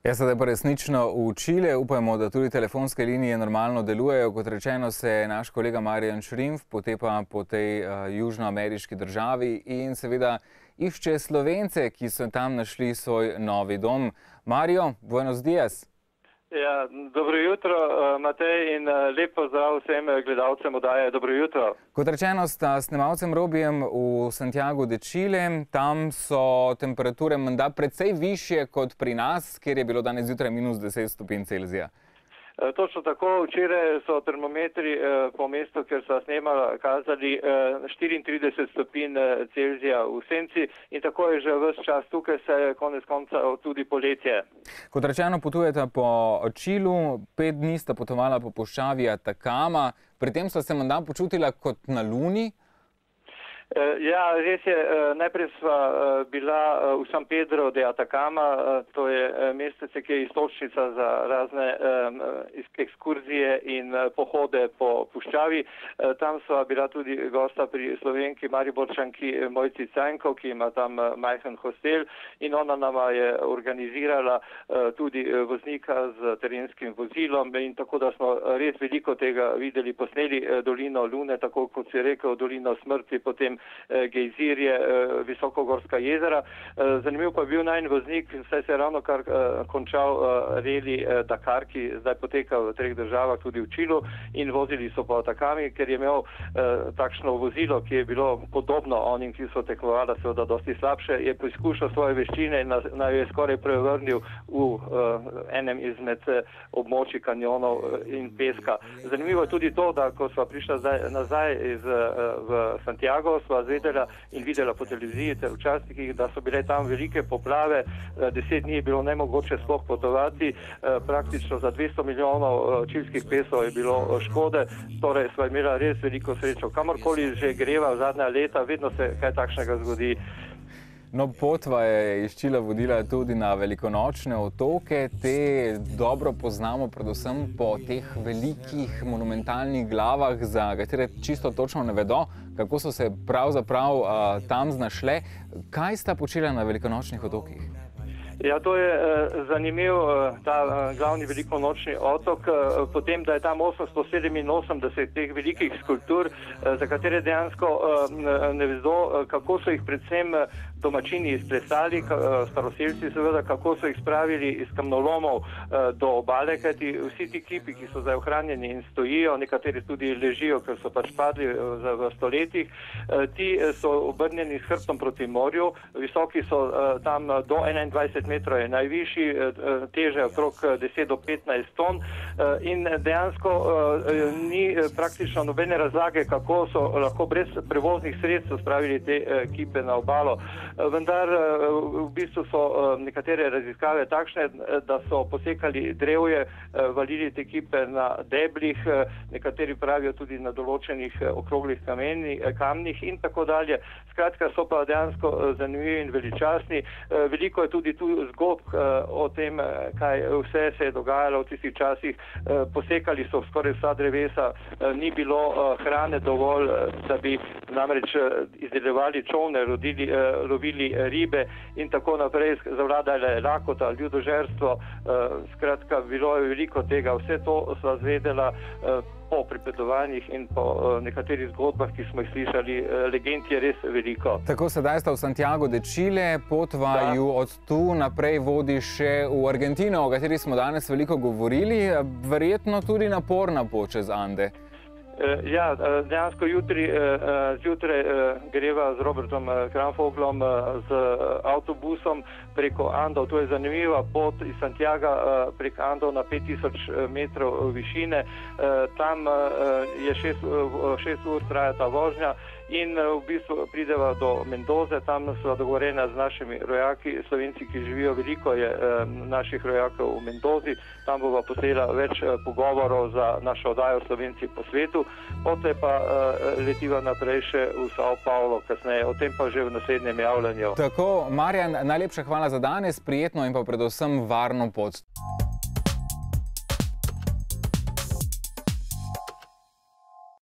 Ja, sedaj pa resnično v Čile. Upajmo, da tudi telefonske linije normalno delujejo. Kot rečeno, se naš kolega Marjan Šrimf potepa po tej južnoameriški državi in seveda išče Slovence, ki so tam našli svoj novi dom. Mario, buenos dias. Ja, dobro jutro, Matej, in lep pozdrav vsem gledalcem oddaje. Dobro jutro. Kot rečeno, sta snemalcem Robijem v Santiagu de Chile. Tam so temperature menda precej višje kot pri nas, kjer je bilo danes zjutraj -10 stopinj Celzija. Točno tako, včeraj so termometri po mestu, kjer so snemala, kazali 34 stopinj Celzija v senci in tako je že ves čas tukaj, se je konec konca tudi poletje. Kot rečeno, potujete po Čilu, 5 dni sta potovala po puščavi Atacama, pri tem sta se menda počutila kot na Luni. Ja, res je. Najprej sva bila v San Pedro de Atacama, to je mestece, ki je istočnica za razne ekskurzije in pohode po puščavi. Tam sva bila tudi gosta pri Slovenki Mariborčanki Mojci Cajnko, ki ima tam majhen hostel, in ona nama je organizirala tudi voznika z terenskim vozilom, in tako da smo res veliko tega videli, posneli dolino Lune, tako kot si rekel, dolino smrti, potem gejzirje, visokogorska jezera. Zanimiv pa je bil najin voznik, saj se je ravno kar končal reli Dakar, ki zdaj poteka v 3 državah, tudi v Čilu, in vozili so po Atacami, ker je imel takšno vozilo, ki je bilo podobno onim, ki so tekmovala, seveda dosti slabše, je poskušal svoje veščine in naj je skoraj prevrnil v enem izmed območij kanjonov in peska. Zanimivo je tudi to, da ko sva prišla nazaj v Santiago, sva zvedela in videla po televiziji ter v časnikih, da so bile tam velike poplave, 10 dni je bilo nemogoče sploh potovati, praktično za 200 milijonov čilskih pesov je bilo škode, torej sva imela res veliko srečo. Kamorkoli že greva v zadnja leta, vedno se kaj takšnega zgodi. No, potva je iz Čila vodila tudi na velikonočne otoke. Te dobro poznamo predvsem po teh velikih monumentalnih glavah, za katere čisto točno ne vedo, kako so se pravzaprav tam znašle. Kaj sta počela na velikonočnih otokih? Ja, to je zanimiv, ta glavni velikonočni otok, potem, da je tam 887 teh velikih skulptur, za katere dejansko ne vedo, kako so jih predvsem domačini izplesali, staroselci seveda, kako so jih spravili iz kamnolomov do obale, kajti vsi ti kipi, ki so zdaj ohranjeni in stojijo, nekateri tudi ležijo, ker so pač padli v stoletjih, ti so obrnjeni s hrbtom proti morju, visoki so tam do 21 metrov je najvišji, teže okrog 10 do 15 ton in dejansko ni praktično nobene razlage, kako so lahko brez prevoznih sredstev spravili te kipe na obalo. Vendar v bistvu so nekatere raziskave takšne, da so posekali drevje, valili te kipe na deblih, nekateri pravijo tudi na določenih okroglih kamnih in tako dalje. Skratka, so pa dejansko zanimivi in veličastni. Veliko je tudi tu zgodb o tem, kaj vse se je dogajalo v tistih časih. Posekali so skoraj vsa drevesa, ni bilo hrane dovolj, da bi namreč izdelovali čolne, lovili ribe in tako naprej, zavladala je lakota, ljudožerstvo, skratka, bilo je veliko tega. Vse to sva zvedela po pripovedovanjih in po nekaterih zgodbah, ki smo jih slišali. Legend je res veliko. Tako, sedaj sta v Santiago de Chile, potva ju od tu naprej vodi še v Argentino, o kateri smo danes veliko govorili, verjetno tudi naporna pot čez Ande. Ja, dejansko zjutraj greva z Robertom Kranfoglom z avtobusom preko Andov. To je zanimiva pot iz Santiaga prek Andov na 5000 metrov višine. Tam je 6 ur traja ta vožnja in v bistvu prideva do Mendoze. Tam sva dogovorjena z našimi rojaki, Slovenci, ki živijo, veliko je naših rojakov v Mendozi. Tam bova posnela več pogovorov za našo oddajo Slovenci po svetu. Potem pa letiva naprej še v Sao Paulo kasneje. O tem pa že v naslednjem javljanju. Tako, Marjan, najlepša hvala za danes, prijetno in pa predvsem varno pot.